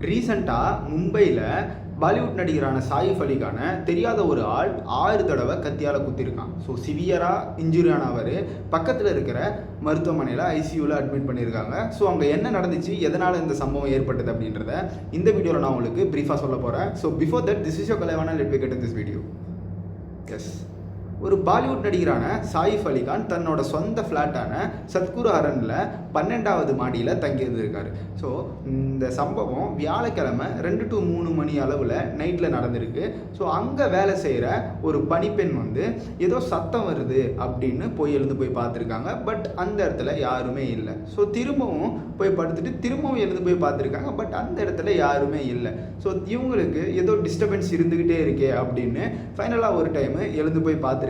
ரீசெண்டாக மும்பையில் பாலிவுட் நடிகரான சாயிஃப் அலிகான தெரியாத ஒரு ஆள் 6 தடவை கத்தியால் குத்திருக்கான். ஸோ சிவியராக இன்ஜுரி ஆனவர் பக்கத்தில் இருக்கிற மருத்துவமனையில் ஐசியூவில் அட்மிட் பண்ணியிருக்காங்க. ஸோ அங்கே என்ன நடந்துச்சு, எதனால் இந்த சம்பவம் ஏற்பட்டது அப்படின்றத இந்த வீடியோவில் நான் உங்களுக்கு ப்ரீஃபாக சொல்ல போகிறேன். So before that, this is your கலைவான let we get this video. Yes, ஒரு பாலிவுட் நடிகரான சாயிஃப் அலிகான் தன்னோட சொந்த ஃப்ளாட்டான சத்குரு அரனில் 12வது மாடியில் தங்கியிருந்திருக்காரு. ஸோ இந்த சம்பவம் வியாழக்கிழமை 2 to 3 மணி அளவில் நைட்டில் நடந்திருக்கு. ஸோ அங்கே வேலை செய்கிற ஒரு பணிப்பெண் ஏதோ சத்தம் வருது அப்படின்னு எழுந்து போய் பார்த்துருக்காங்க. பட் அந்த இடத்துல யாருமே இல்லை. ஸோ திரும்பவும் போய் படுத்துட்டு திரும்பவும் எழுந்து போய் பார்த்துருக்காங்க. பட் அந்த இடத்துல யாருமே இல்லை. ஸோ இவங்களுக்கு ஏதோ டிஸ்டர்பன்ஸ் இருந்துக்கிட்டே இருக்கே அப்படின்னு ஃபைனலாக ஒரு டைமு எழுந்து போய் பார்த்துருக்காங்க.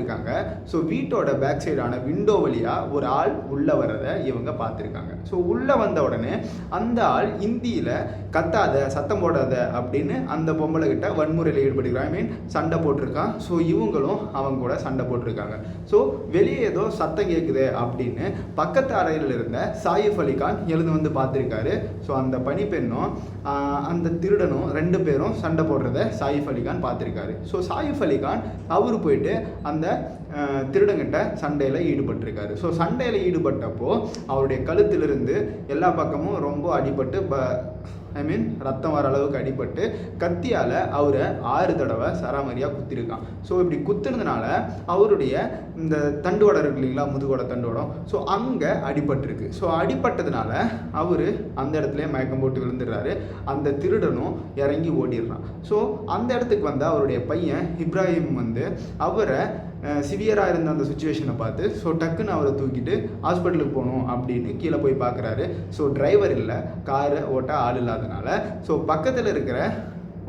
ஸோ வீட்டோட பேக் சைடான விண்டோ வழியாக ஒரு ஆள் உள்ளே வரதை இவங்க பார்த்துருக்காங்க. ஸோ உள்ளே வந்த உடனே அந்த ஆள் இந்தியில் கத்தாத, சத்தம் போடாத அப்படின்னு அந்த பொம்பளை கிட்ட வன்முறையில் ஈடுபடுகிறான். சண்டை போட்டிருக்கான். ஸோ இவங்களும் அவங்க கூட சண்டை போட்டிருக்காங்க. ஸோ வெளியே ஏதோ சத்தம் கேட்குது அப்படின்னு பக்கத்து அறையில் இருந்த சாயிஃப் அலிகான் எழுந்து வந்து பார்த்துருக்காரு. ஸோ அந்த பணிப்பெண்ணும் அந்த திருடனும் 2 பேரும் சண்டை போடுறத சாயிஃப் அலிகான் பார்த்துருக்காரு. ஸோ சாயிஃப் அலிகான் அவர் போயிட்டு அந்த திருடங்கிட்ட சண்டையில் ஈடுபட்டிருக்காரு. ஸோ சண்டையில் ஈடுபட்டப்போ அவருடைய கழுத்திலிருந்து எல்லா பக்கமும் ரொம்ப அடிபட்டு ரத்தம் வர அளவுக்கு அடிபட்டு கத்தியால் அவரை 6 தடவை சராமரியாக குத்திருக்கான். ஸோ இப்படி குத்துனதுனால அவருடைய இந்த தண்டுவடம் இருக்கு இல்லைங்களா, முதுகோட தண்டுவடம், ஸோ அங்கே அடிபட்டிருக்கு. ஸோ அடிபட்டதுனால அவர் அந்த இடத்துல மயக்கம் போட்டு விழுந்துடுறாரு. அந்த திருடனும் இறங்கி ஓடிடுறான். ஸோ அந்த இடத்துக்கு அவருடைய பையன் இப்ராஹிம் அவரை சிவியராக இருந்த அந்த சுச்சுவேஷனை பார்த்து ஸோ டக்குன்னு அவரை தூக்கிட்டு ஹாஸ்பிட்டலுக்கு போகணும் அப்படின்னு கீழே போய் பார்க்குறாரு. ஸோ டிரைவர் இல்லை, காரை ஓட்ட ஆள் இல்லாதனால ஸோ பக்கத்தில் இருக்கிற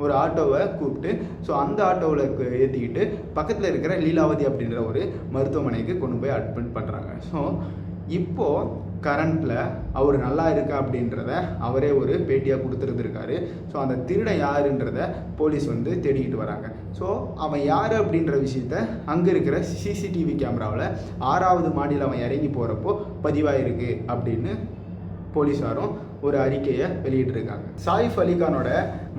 ஒரு ஆட்டோவை கூப்பிட்டு ஸோ அந்த ஆட்டோவில் ஏற்றிக்கிட்டு பக்கத்தில் இருக்கிற லீலாவதி அப்படின்ற ஒரு மருத்துவமனைக்கு கொண்டு போய் அட்மிட் பண்ணுறாங்க. ஸோ இப்போது கரண்ட்டில் அவர் நல்லா இருக்கா அப்படின்றத அவரே ஒரு பேட்டியாக கொடுத்துருந்துருக்காரு. ஸோ அந்த திருடன் யாருன்றத போலீஸ் தேடிக்கிட்டு வராங்க. ஸோ அவன் யார் அப்படின்ற விஷயத்த அங்கே இருக்கிற சிசிடிவி கேமராவில் 6வது மாடியில் அவன் இறங்கி போகிறப்போ பதிவாயிருக்கு அப்படின்னு போலீஸாரும் ஒரு அறிக்கையை வெளியிட்டிருக்காங்க. சாயிஃப் அலிகானோட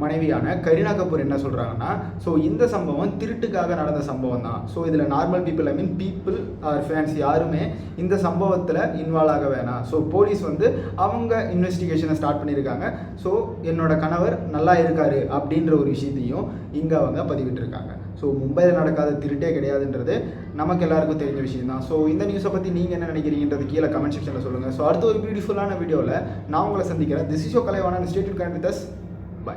மனைவியான கரீனா கபூர் என்ன சொல்கிறாங்கன்னா, ஸோ இந்த சம்பவம் திருட்டுக்காக நடந்த சம்பவம் தான். ஸோ இதில் நார்மல் பீப்புள் ஆர் ஃபேன்ஸ் யாருமே இந்த சம்பவத்தில் இன்வால்வ் ஆக வேணாம். ஸோ போலீஸ் அவங்க இன்வெஸ்டிகேஷனை ஸ்டார்ட் பண்ணியிருக்காங்க. ஸோ என்னோட கணவர் நல்லா இருக்காரு அப்படின்ற ஒரு விஷயத்தையும் இங்கே அவங்க பதிவிட்டிருக்காங்க. ஸோ மும்பையில் நடக்காத திருட்டே கிடையாதுன்றது நமக்கு எல்லாருக்கும் தெரிஞ்ச விஷயம் தான். ஸோ இந்த நியூஸை பற்றி நீங்கள் என்ன நினைக்கிறீங்கன்றது கீழே கமெண்ட் செக்ஷனில் சொல்லுங்கள். ஸோ அடுத்த ஒரு பியூட்டிஃபுல்லான வீடியோவில் நான் உங்களை சந்திக்கிறேன். This is your Kalaivanan. Stay tuned with us. By.